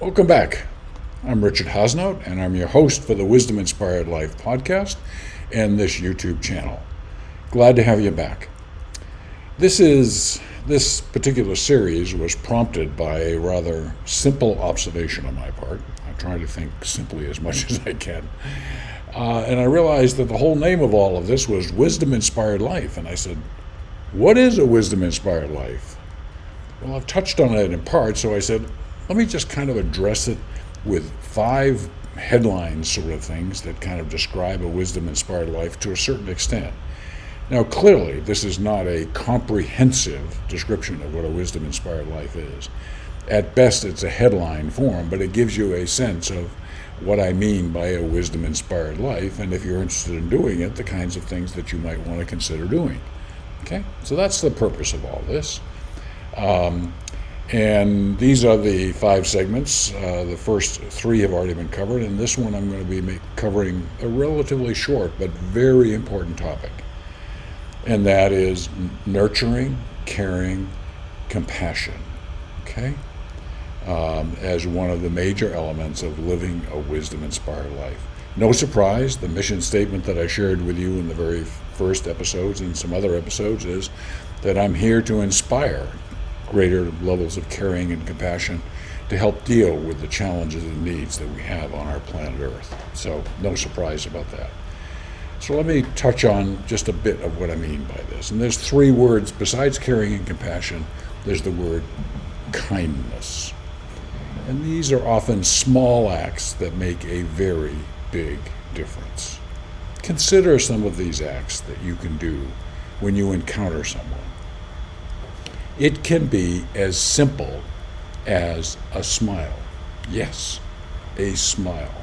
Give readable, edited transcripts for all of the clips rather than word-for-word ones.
Welcome back. I'm Richard Hosnout, and I'm your host for the Wisdom Inspired Life podcast and this YouTube channel. Glad to have you back. This particular series was prompted by a rather simple observation on my part. I try to think simply as much as I can. And I realized that the whole name of all of this was Wisdom Inspired Life. And I said, what is a Wisdom Inspired Life? Well, I've touched on it in part, so I said, let me just kind of address it with 5 headline sort of things that kind of describe a wisdom-inspired life to a certain extent. Now, clearly, this is not a comprehensive description of what a wisdom-inspired life is. At best, it's a headline form, but it gives you a sense of what I mean by a wisdom-inspired life, and if you're interested in doing it, the kinds of things that you might want to consider doing. Okay? So that's the purpose of all this. And these are the 5 segments. The first 3 have already been covered, and this one I'm going to be covering a relatively short but very important topic, and that is nurturing, caring, compassion, okay, as one of the major elements of living a wisdom-inspired life. No surprise, the mission statement that I shared with you in the very first episodes and some other episodes is that I'm here to inspire greater levels of caring and compassion to help deal with the challenges and needs that we have on our planet Earth. So no surprise about that. So let me touch on just a bit of what I mean by this. And there's 3 words besides caring and compassion. There's the word kindness. And these are often small acts that make a very big difference. Consider some of these acts that you can do when you encounter someone. It can be as simple as a smile. Yes, a smile.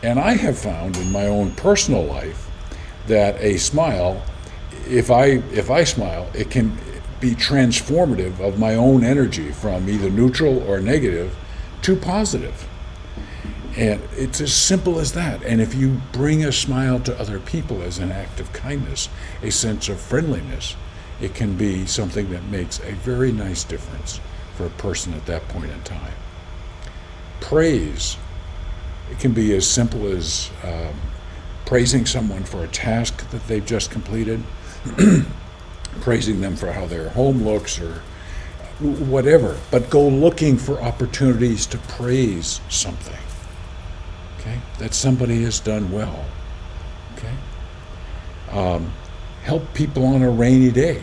And I have found in my own personal life that a smile, if I smile, it can be transformative of my own energy from either neutral or negative to positive. And it's as simple as that. And if you bring a smile to other people as an act of kindness, a sense of friendliness, it can be something that makes a very nice difference for a person at that point in time. Praise, it can be as simple as praising someone for a task that they've just completed, praising them for how their home looks or whatever, but go looking for opportunities to praise something, okay, that somebody has done well, okay? Help people on a rainy day.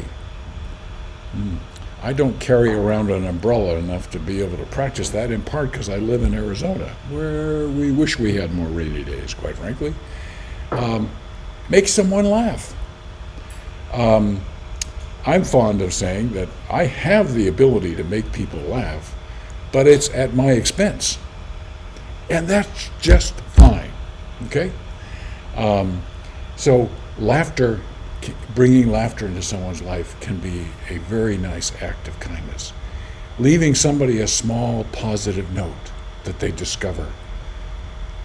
I don't carry around an umbrella enough to be able to practice that, in part because I live in Arizona, where we wish we had more rainy days, quite frankly. Make someone laugh. I'm fond of saying that I have the ability to make people laugh, but it's at my expense. And that's just fine, okay? So laughter, bringing laughter into someone's life can be a very nice act of kindness. Leaving somebody a small positive note that they discover,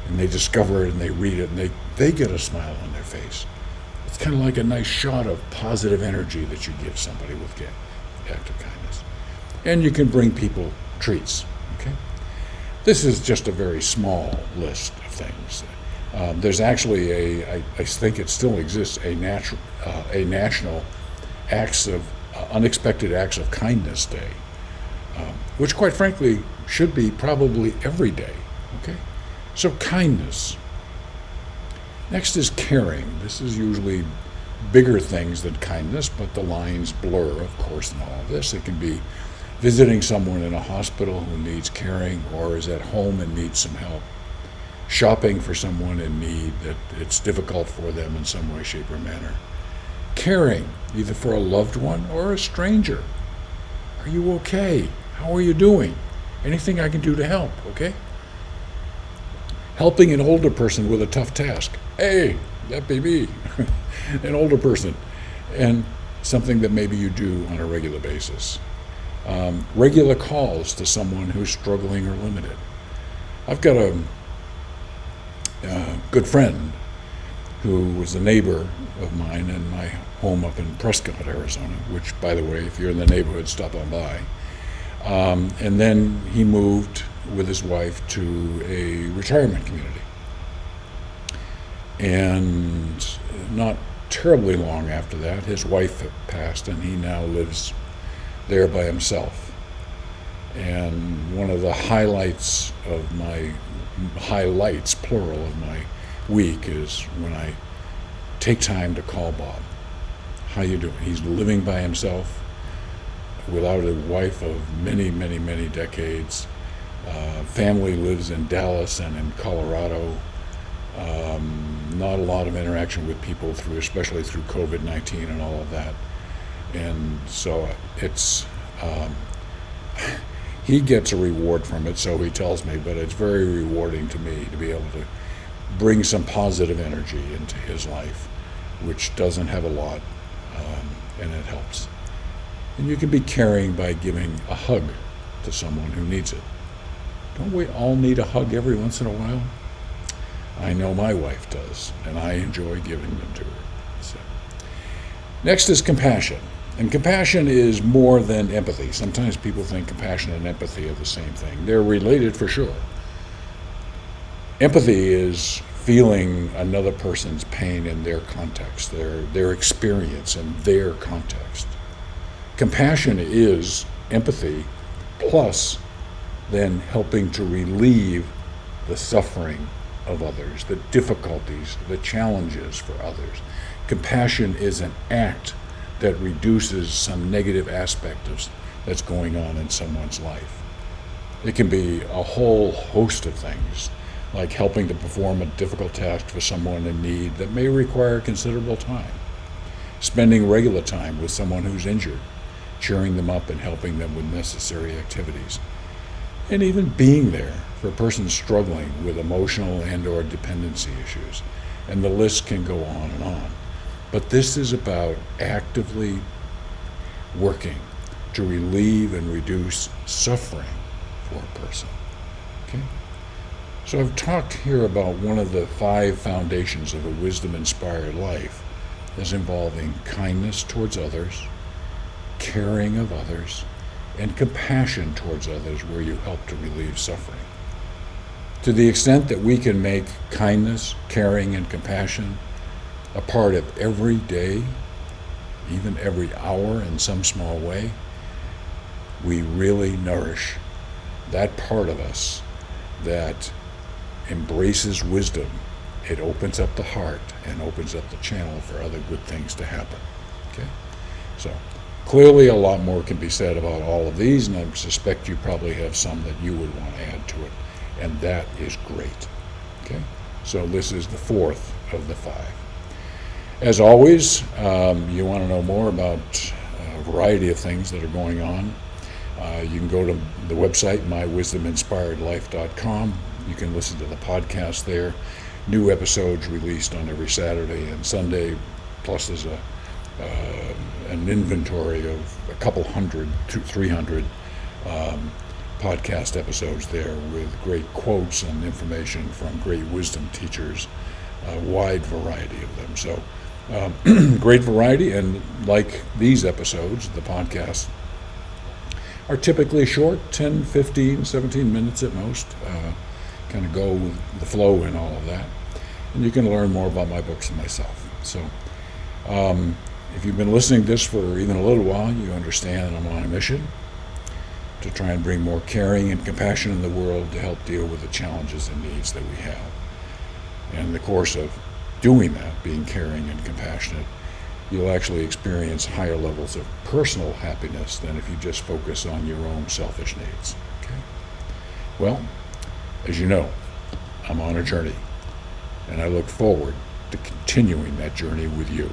and they discover it and they read it and they get a smile on their face. It's kind of like a nice shot of positive energy that you give somebody with the act of kindness. And you can bring people treats, okay? This is just a very small list of things. There's actually I think it still exists, a national unexpected acts of kindness day, which quite frankly should be probably every day, okay? So kindness. Next is caring. This is usually bigger things than kindness, but the lines blur, of course, in all of this. It can be visiting someone in a hospital who needs caring or is at home and needs some help. Shopping for someone in need that it's difficult for them in some way, shape, or manner. Caring, either for a loved one or a stranger. Are you okay? How are you doing? Anything I can do to help, okay? Helping an older person with a tough task. Hey, that be me, an older person. And something that maybe you do on a regular basis. Regular calls to someone who's struggling or limited. I've got a good friend who was a neighbor of mine in my home up in Prescott, Arizona, which, by the way, if you're in the neighborhood, stop on by. And then he moved with his wife to a retirement community. And not terribly long after that, his wife had passed, and he now lives there by himself. And one of the highlights, plural, of my week is when I take time to call Bob. How you doing? He's living by himself without a wife of many, many, many decades. Family lives in Dallas and in Colorado. Not a lot of interaction with people especially through COVID-19 and all of that. And so it's, he gets a reward from it, so he tells me, but it's very rewarding to me to be able to bring some positive energy into his life, which doesn't have a lot, and it helps. And you can be caring by giving a hug to someone who needs it. Don't we all need a hug every once in a while? I know my wife does, and I enjoy giving them to her. So. Next is compassion. And compassion is more than empathy. Sometimes people think compassion and empathy are the same thing. They're related for sure. Empathy is feeling another person's pain in their context, their experience in their context. Compassion is empathy plus then helping to relieve the suffering of others, the difficulties, the challenges for others. Compassion is an act that reduces some negative aspect that's going on in someone's life. It can be a whole host of things, like helping to perform a difficult task for someone in need that may require considerable time, spending regular time with someone who's injured, cheering them up and helping them with necessary activities, and even being there for a person struggling with emotional and/or dependency issues. And the list can go on and on. But this is about actively working to relieve and reduce suffering for a person. Okay? So I've talked here about one of the 5 foundations of a wisdom-inspired life as involving kindness towards others, caring of others, and compassion towards others where you help to relieve suffering. To the extent that we can make kindness, caring, and compassion a part of every day, even every hour in some small way, we really nourish that part of us that embraces wisdom. It opens up the heart and opens up the channel for other good things to happen. Okay? So clearly a lot more can be said about all of these, and I suspect you probably have some that you would want to add to it, and that is great. Okay? So this is the 4th of the 5. As always, you want to know more about a variety of things that are going on. You can go to the website, mywisdominspiredlife.com. You can listen to the podcast there. New episodes released on every Saturday and Sunday, plus there's an inventory of a couple hundred to 300 podcast episodes there with great quotes and information from great wisdom teachers, a wide variety of them. So great variety, and like these episodes, the podcasts are typically short, 10, 15, 17 minutes at most, kind of go with the flow and all of that. And you can learn more about my books and myself. So if you've been listening to this for even a little while, you understand I'm on a mission to try and bring more caring and compassion in the world to help deal with the challenges and needs that we have. And in the course of doing that, being caring and compassionate, you'll actually experience higher levels of personal happiness than if you just focus on your own selfish needs. Okay? Well, as you know, I'm on a journey, and I look forward to continuing that journey with you.